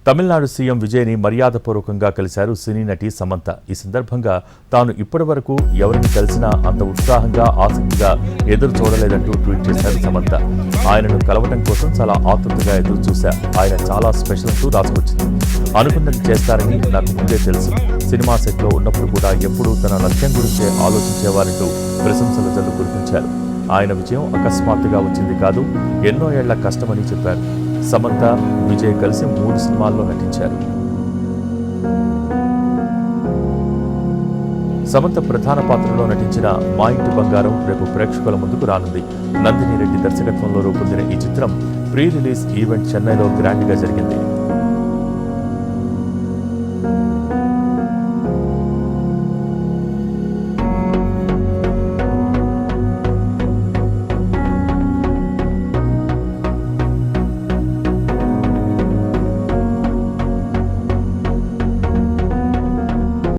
Tamil Nadu CM విజయ్ని మర్యాదపూర్వకంగా కలిశారు సినీ నటి సమంత. ఈ సందర్భంగా తాను ఇప్పటివరకు ఎవరిని కలిసినా అంత ఉత్సాహంగా ఆసక్తిగా ఎదురు చూడలేదంటూ ట్వీట్ చేశారు సమంత. ఆయనను కలవటం కోసం చాలా ఆతృతగా ఎదురు చూశా. ఆయన చాలా స్పెషల్ అంటూ రాసుకొచ్చింది. అనుకున్నది చేస్తారని నాకు ముందే తెలుసు. సినిమా సెట్లో ఉన్నప్పుడు కూడా ఎప్పుడూ తన లక్ష్యం గురించే ఆలోచించేవారంటూ ప్రశంసల జల్లు కురిపించారు. ఆయన విజయం అకస్మాత్తుగా వచ్చింది కాదు, ఎన్నో ఏళ్ల కష్టమని చెప్పారు. సమంత, విజయ్ కలిసి 3 సినిమాల్లో నటించారు. సమంత ప్రధాన పాత్రలో నటించిన మా ఇంటి బంగారం రేపు ప్రేక్షకుల ముందుకు రానుంది. నందిని రెడ్డి దర్శకత్వంలో రూపొందిన ఈ చిత్రం ప్రీ రిలీజ్ ఈవెంట్ చెన్నైలో గ్రాండ్గా జరిగింది.